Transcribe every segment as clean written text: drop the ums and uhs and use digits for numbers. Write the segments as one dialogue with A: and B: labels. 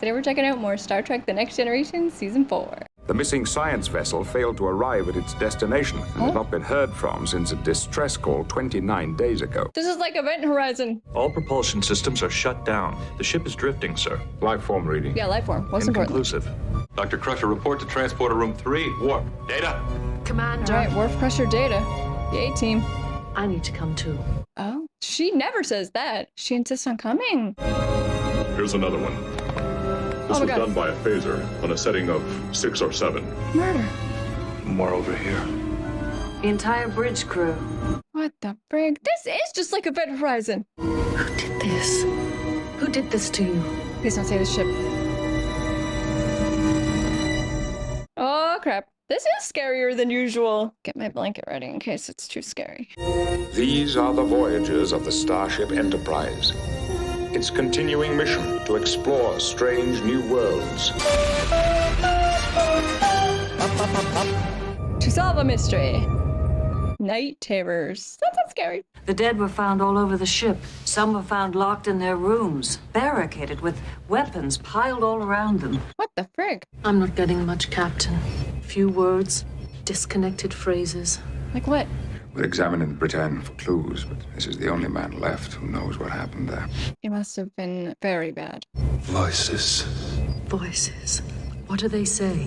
A: Today we're checking out more Star Trek The Next Generation Season 4.
B: The missing science vessel failed to arrive at its destination and had not been heard from since a distress call 29 days ago.
A: This is like Event Horizon.
C: All propulsion systems are shut down. The ship is drifting, sir.
B: Life form reading.
A: Yeah, life form. What's important?
C: Inconclusive.
D: Dr. Crusher, report to Transporter Room 3. Warp. Data.
E: Commander.
A: All right, Worf Crusher data. Yay, team.
E: I need to come too.
A: Oh, she never says that. She insists on coming.
F: Here's another one. This was done by a phaser on a setting of 6 or 7.
A: Murder.
C: More over here.
E: The entire bridge crew.
A: What the frig? This is just like Event Horizon.
E: Who did this? Who did this to you?
A: Please don't say the ship. Oh, crap. This is scarier than usual. Get my blanket ready in case it's too scary.
B: These are the voyages of the Starship Enterprise. Its continuing mission to explore strange new worlds.
A: To solve a mystery. Night terrors. That sounds scary.
E: The dead were found all over the ship. Some were found locked in their rooms, barricaded with weapons piled all around them.
A: What the frig?
G: I'm not getting much, Captain. Few words, disconnected phrases.
A: Like what?
B: We're examining Britain for clues, but this is the only man left who knows what happened there.
A: It must have been very bad.
H: Voices.
G: Voices. What do they say?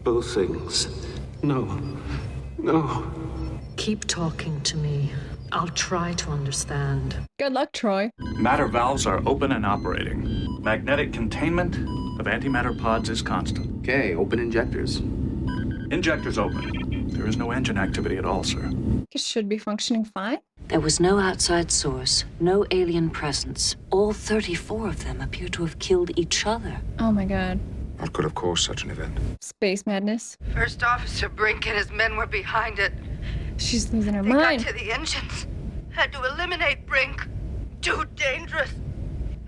H: Both things. No. No.
G: Keep talking to me. I'll try to understand.
A: Good luck, Troy.
C: Matter valves are open and operating. Magnetic containment of antimatter pods is constant.
H: Okay, open injectors.
C: Injectors open. There is no engine activity at all, sir.
A: It should be functioning fine.
E: There was no outside source, no alien presence. All 34 of them appear to have killed each other.
A: Oh my god.
B: What could have caused such an event?
A: Space madness.
I: First Officer Brink and his men were behind it.
A: She's losing her
I: They
A: mind.
I: got to the engines. Had to eliminate Brink. Too dangerous.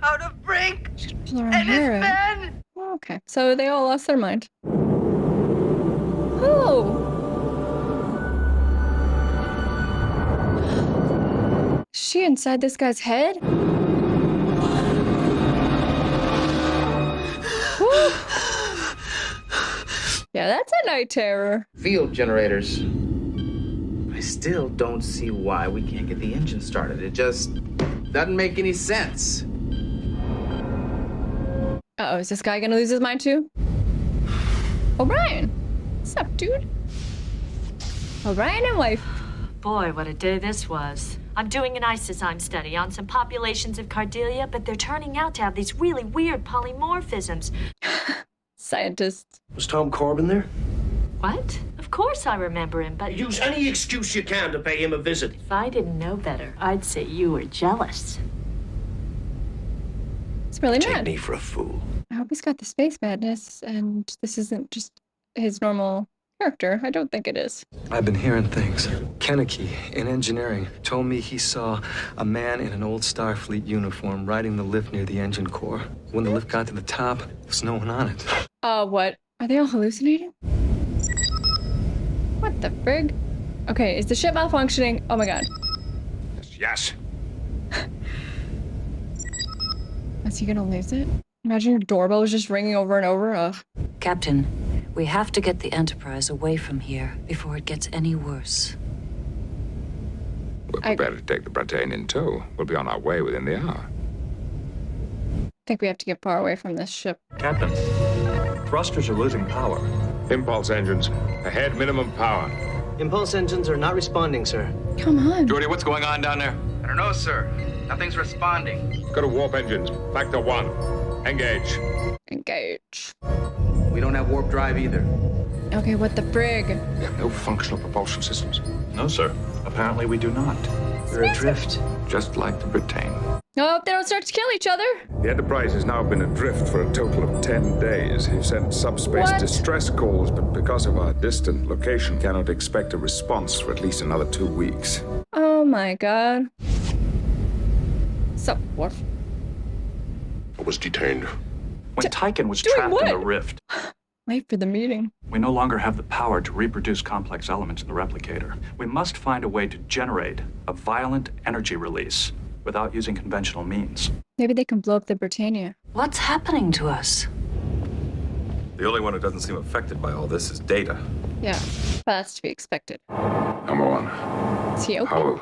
I: Out of Brink
A: She's pulling her
I: and his
A: hair out.
I: men.
A: Okay, so they all lost their mind. Oh! She inside this guy's head? Whew. Yeah, that's a night terror.
J: Field generators. I still don't see why we can't get the engine started. It just doesn't make any sense.
A: Uh-oh, is this guy gonna lose his mind too? O'Brien! What's up, dude? O'Brien and wife.
K: Boy, what a day this was. I'm doing an isozyme study on some populations of Cardelia, but they're turning out to have these really weird polymorphisms.
A: Scientists.
H: Was Tom Corbin there?
K: What? Of course I remember him, but
H: Use any excuse you can to pay him a visit.
K: if I didn't know better, I'd say you were jealous.
A: It's really
H: Take
A: mad.
H: me for a fool.
A: I hope he's got the space madness and this isn't just his normal character. I don't think it is.
L: I've been hearing things. Kennecke, in engineering, told me he saw a man in an old Starfleet uniform riding the lift near the engine core. When the lift got to the top, there was no one on it.
A: What? Are they all hallucinating? What the frig? Okay, is the ship malfunctioning? Oh my god.
B: Yes.
A: Is he gonna lose it? Imagine your doorbell was just ringing over and over. Ugh.
E: Captain, we have to get the Enterprise away from here before it gets any worse.
B: We're prepared to take the Britain in tow. We'll be on our way within the hour.
A: I think we have to get far away from this ship.
C: Captain, thrusters are losing power.
B: Impulse engines. Ahead minimum power.
J: Impulse engines are not responding, sir.
A: Come on.
D: Jordy, what's going on down there?
J: I don't know, sir. Nothing's responding.
B: Go to warp engines. Factor 1. Engage.
A: Engage.
J: We don't have warp drive either.
A: Okay, what the frig?
B: We have no functional propulsion systems.
C: No, sir. Apparently we do not.
J: We're adrift.
B: Just like the Britain.
A: I hope they don't start to kill each other.
B: The Enterprise has now been adrift for a total of 10 days. We've sent subspace
A: What?
B: distress calls, but because of our distant location, cannot expect a response for at least another 2 weeks.
A: Oh my god. So, Worf.
F: I was detained.
C: When Typhon was
A: doing
C: trapped in the
A: what?
C: rift,
A: Wait for the meeting.
C: we no longer have the power to reproduce complex elements in the replicator. We must find a way to generate a violent energy release without using conventional means.
A: Maybe they can blow up the Britannia.
E: What's happening to us?
D: The only one who doesn't seem affected by all this is Data.
A: Yeah, that's to be expected.
B: Number one.
A: Is he okay?
B: How...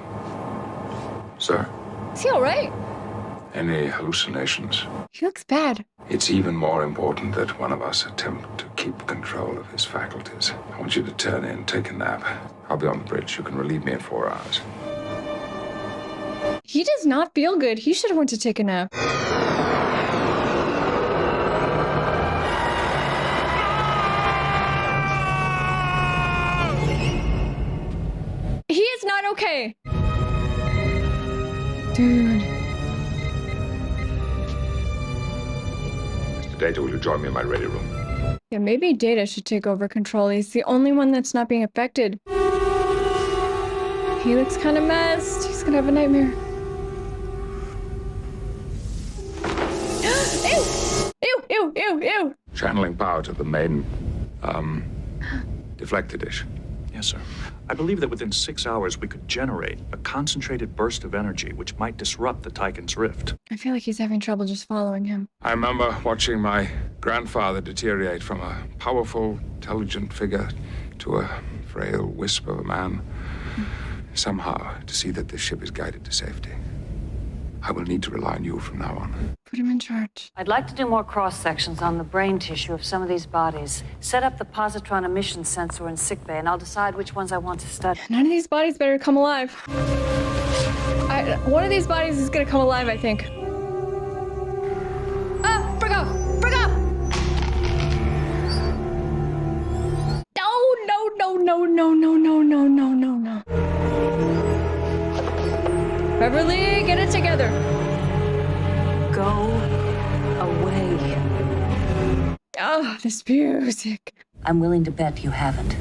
B: Sir?
A: Is he alright?
B: Any hallucinations?
A: He looks bad.
B: It's even more important that one of us attempt to keep control of his faculties. I want you to turn in, take a nap. I'll be on the bridge. You can relieve me in 4 hours.
A: He does not feel good. He should have went to take a nap. He is not okay. Dude.
B: Mr. Data, will you join me in my ready room?
A: Yeah, maybe Data should take over control. He's the only one that's not being affected. He looks kind of messed. He's gonna have a nightmare. Ew! Ew, ew, ew, ew!
B: Channeling power to the main, deflector dish.
C: Yes, sir. I believe that within 6 hours we could generate a concentrated burst of energy which might disrupt the Tychon's rift.
A: I feel like he's having trouble just following him.
B: I remember watching my grandfather deteriorate from a powerful, intelligent figure to a frail wisp of a man. Somehow, to see that this ship is guided to safety. I will need to rely on you from now on.
A: Put him in charge.
E: I'd like to do more cross-sections on the brain tissue of some of these bodies. Set up the positron emission sensor in sickbay, and I'll decide which ones I want to study.
A: None of these bodies better come alive. One of these bodies is gonna come alive, I think. Ah! Bring up! Bring up! No, no, no, no, no, no, no, no, no, no, no. Beverly, get it together.
E: Go away.
A: Oh, this music.
E: I'm willing to bet you haven't.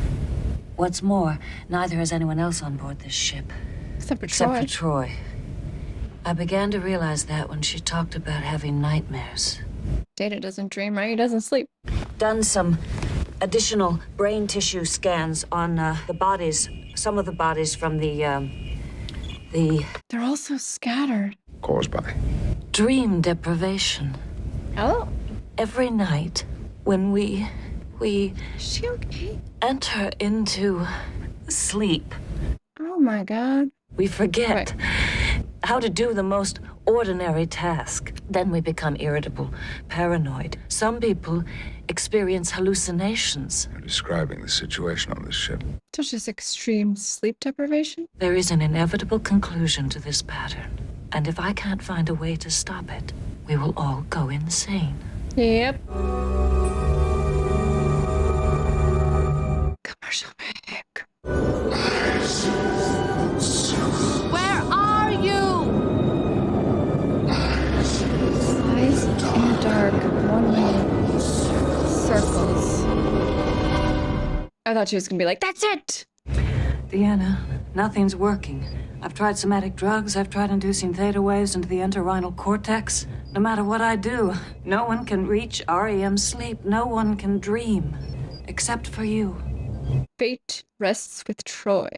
E: What's more, neither has anyone else on board this ship.
A: Except for
E: Troy. I began to realize that when she talked about having nightmares.
A: Data doesn't dream, right? He doesn't sleep.
E: Done some additional brain tissue scans on the bodies, some of the bodies from the...
A: They're all so scattered.
B: Caused by?
E: Dream deprivation.
A: Oh.
E: Every night when we
A: Is she okay?
E: enter into sleep,
A: Oh my god.
E: we forget how to do the most ordinary task. Then we become irritable, paranoid. Some people experience hallucinations.
B: You're describing the situation on this ship.
A: So it's just extreme sleep deprivation?
E: There is an inevitable conclusion to this pattern. And if I can't find a way to stop it, we will all go insane.
A: Yep. Commercial break.
G: Where are you?
A: Eyes in the dark, one way. Circles. I thought she was gonna be like, that's it!
E: Deanna, nothing's working. I've tried somatic drugs, I've tried inducing theta waves into the entorhinal cortex. No matter what I do, no one can reach REM sleep. No one can dream. Except for you.
A: Fate rests with Troy.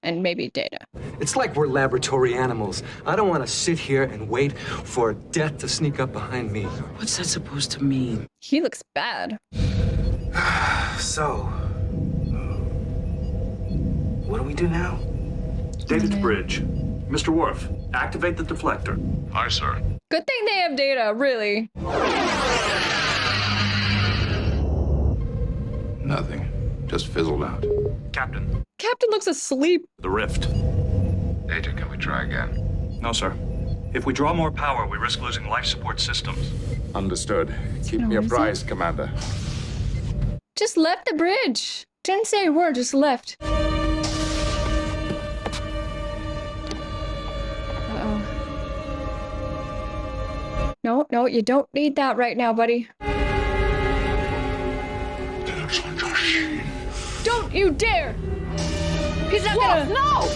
A: And maybe Data.
L: It's like we're laboratory animals. I don't want to sit here and wait for death to sneak up behind me.
J: What's that supposed to mean?
A: He looks bad.
J: So, what do we do now?
C: Data to bridge. Mr. Worf, activate the deflector.
F: Aye, sir.
A: Good thing they have Data, really.
B: Nothing. Just fizzled out.
C: Captain.
A: Captain looks asleep.
C: The rift.
B: Data, can we try again?
C: No, sir. If we draw more power, we risk losing life support systems.
B: Understood. Keep me apprised, Commander.
A: Just left the bridge. Didn't say a word, just left. Uh-oh. No, you don't need that right now, buddy. Don't you dare! He's not gonna...
F: No!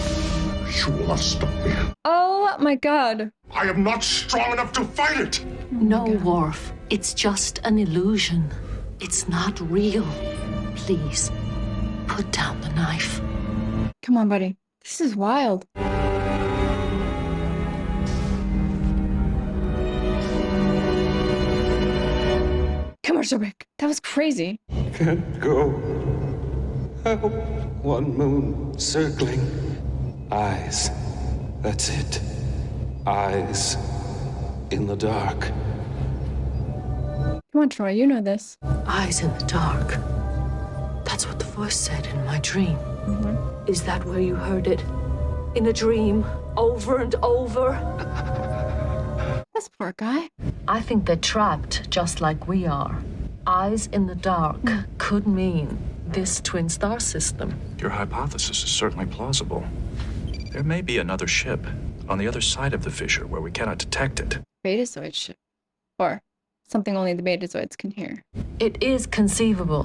F: You must stop me.
A: Oh my god.
F: I am not strong enough to fight it!
G: No, Worf. It's just an illusion. It's not real. Please, put down the knife.
A: Come on, buddy. This is wild. Come Marshallbeck. That was crazy.
M: Can't go. Help. One moon circling. Eyes. That's it. Eyes. In the dark.
A: Come on, Troy, you know this.
G: Eyes in the dark. That's what the voice said in my dream. Is that where you heard it? In a dream, over and over?
A: This poor guy.
G: I think they're trapped just like we are. Eyes in the dark could mean this twin star system.
C: Your hypothesis is certainly plausible. There may be another ship on the other side of the fissure where we cannot detect it.
A: Betazoid ship. Or something only the Betazoids can hear.
G: It is conceivable.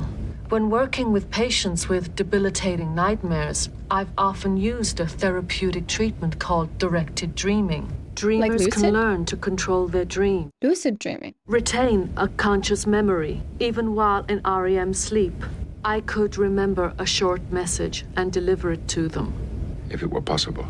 G: When working with patients with debilitating nightmares, I've often used a therapeutic treatment called directed dreaming. Dreamers
A: lucid?
G: can learn to control their dream.
A: Lucid dreaming.
G: Retain a conscious memory, even while in REM sleep. I could remember a short message and deliver it to them.
B: If it were possible,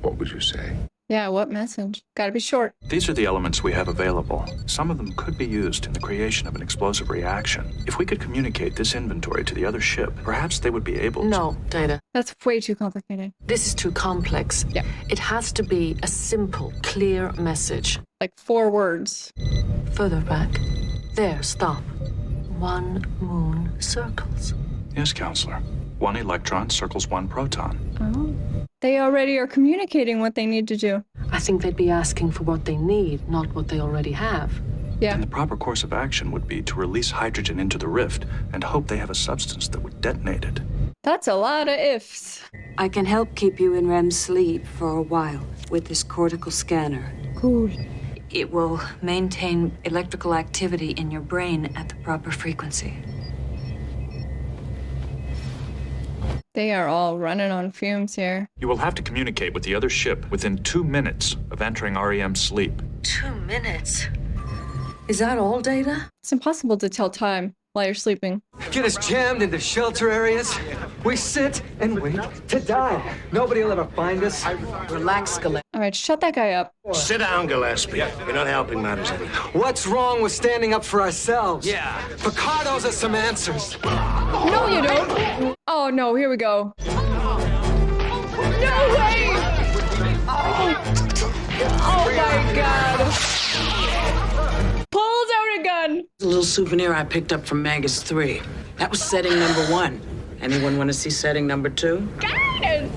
B: what would you say?
A: Yeah, what message? Gotta be short.
C: These are the elements we have available. Some of them could be used in the creation of an explosive reaction. If we could communicate this inventory to the other ship, perhaps they would be able to...
G: No, Data.
A: That's way too complicated.
G: This is too complex.
A: Yeah.
G: It has to be a simple, clear message.
A: Like 4 words.
G: Further back. There, stop. One moon circles.
C: Yes, Counselor. 1 electron circles 1 proton.
A: Oh. They already are communicating what they need to do.
G: I think they'd be asking for what they need, not what they already have.
A: Yeah.
C: And the proper course of action would be to release hydrogen into the rift and hope they have a substance that would detonate it.
A: That's a lot of ifs.
E: I can help keep you in REM sleep for a while with this cortical scanner.
A: Cool.
E: It will maintain electrical activity in your brain at the proper frequency.
A: They are all running on fumes here.
C: You will have to communicate with the other ship within 2 minutes of entering REM sleep.
G: 2 minutes? Is that all, Data?
A: It's impossible to tell time while you're sleeping.
L: Get us jammed into shelter areas. We sit and wait to die. Nobody will ever find us.
G: Relax, Gillespie.
A: All right, shut that guy up.
H: Sit down, Gillespie. You're not helping matters any.
L: What's wrong with standing up for ourselves?
H: Yeah.
L: Picard owes us some answers.
A: No, you don't. Oh, no, here we go. No way! Oh my God. Pulls out a gun.
N: A little souvenir I picked up from Magus 3. That was setting number 1. Anyone want to see setting number 2?
A: Got it!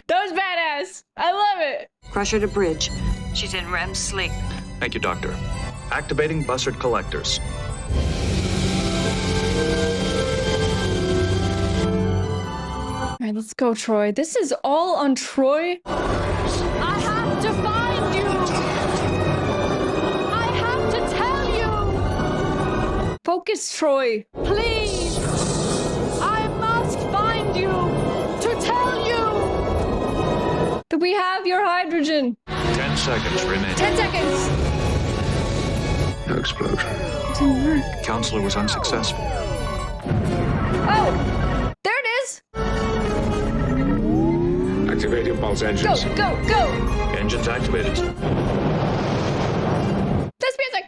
A: That was badass. I love it.
E: Crusher to bridge. She's in REM sleep.
C: Thank you, Doctor. Activating buzzard collectors.
A: All right, let's go, Troy. This is all on Troy.
K: I have to find you! I have to tell you!
A: Focus, Troy.
K: Please! I must find you to tell you!
A: That we have your hydrogen.
C: 10 seconds remain.
A: 10 seconds.
B: No explosion.
A: It didn't work.
C: Counselor was unsuccessful.
A: Oh, there it is.
B: Activate impulse engines.
A: Go, go, go.
C: Engines activated.
A: This music.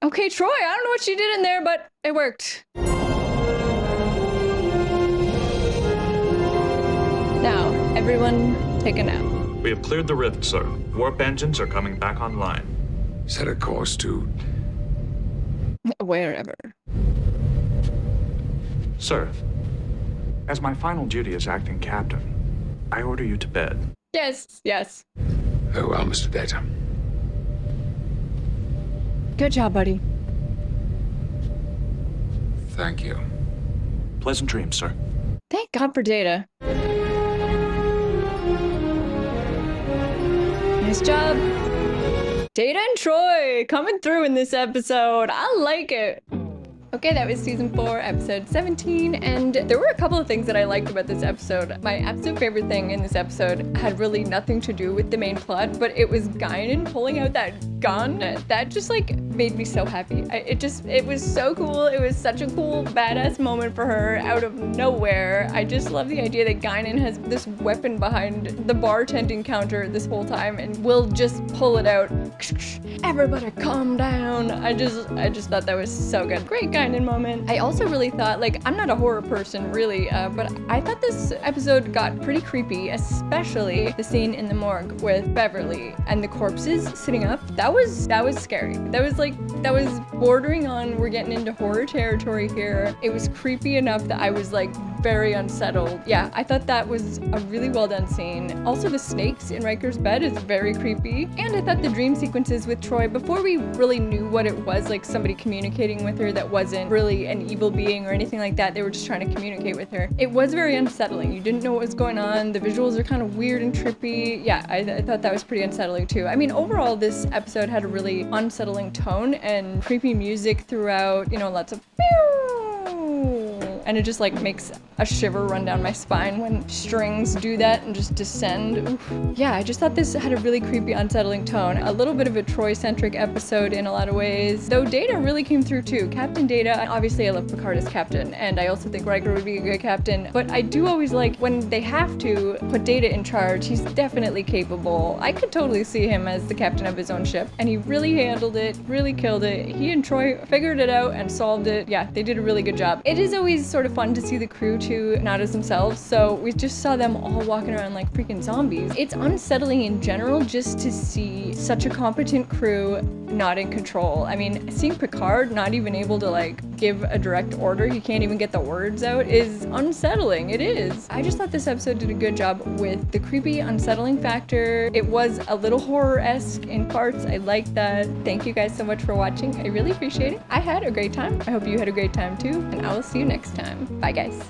A: Okay, Troy, I don't know what you did in there, but it worked. Now, everyone take a nap.
C: We have cleared the rift, sir. Warp engines are coming back online.
B: Set a course to...
A: Wherever.
C: Sir, as my final duty as acting captain, I order you to bed.
A: Yes, yes.
B: Very well, Mr. Data.
A: Good job, buddy.
B: Thank you.
C: Pleasant dreams, sir.
A: Thank God for Data. Nice job. Data and Troy coming through in this episode. I like it. Okay, that was season 4, episode 17, and there were a couple of things that I liked about this episode. My absolute favorite thing in this episode had really nothing to do with the main plot, but it was Guinan pulling out that gun. That just like made me so happy. It was so cool. It was such a cool, badass moment for her out of nowhere. I just love the idea that Guinan has this weapon behind the bartending counter this whole time and will just pull it out. Everybody calm down. I just thought that was so good. Great Guinan moment. I also really thought, like, I'm not a horror person really, but I thought this episode got pretty creepy, especially the scene in the morgue with Beverly and the corpses sitting up. That was scary. That was bordering on we're getting into horror territory here. It was creepy enough that I was like very unsettled. Yeah, I thought that was a really well done scene. Also, the snakes in Riker's bed is very creepy. And I thought the dream sequences with Troi, before we really knew what it was, like somebody communicating with her that wasn't really an evil being or anything like that, they were just trying to communicate with her. It was very unsettling. You didn't know what was going on. The visuals are kind of weird and trippy. Yeah, I thought that was pretty unsettling too. I mean, overall, this episode had a really unsettling tone and creepy music throughout, you know, lots of and it just like makes a shiver run down my spine when strings do that and just descend. Oof. Yeah, I just thought this had a really creepy, unsettling tone. A little bit of a Troi-centric episode in a lot of ways, though Data really came through too. Captain Data, obviously I love Picard as captain, and I also think Riker would be a good captain, but I do always like when they have to put Data in charge. He's definitely capable. I could totally see him as the captain of his own ship, and he really handled it, really killed it. He and Troi figured it out and solved it. Yeah, they did a really good job. It is always sort of fun to see the crew too, not as themselves, so we just saw them all walking around like freaking zombies. It's unsettling in general just to see such a competent crew not in control. I mean, seeing Picard not even able to like give a direct order, he can't even get the words out, is unsettling. It is. I just thought this episode did a good job with the creepy, unsettling factor. It was a little horror-esque in parts. I liked that. Thank you guys so much for watching. I really appreciate it. I had a great time. I hope you had a great time too, and I will see you next time. Bye guys.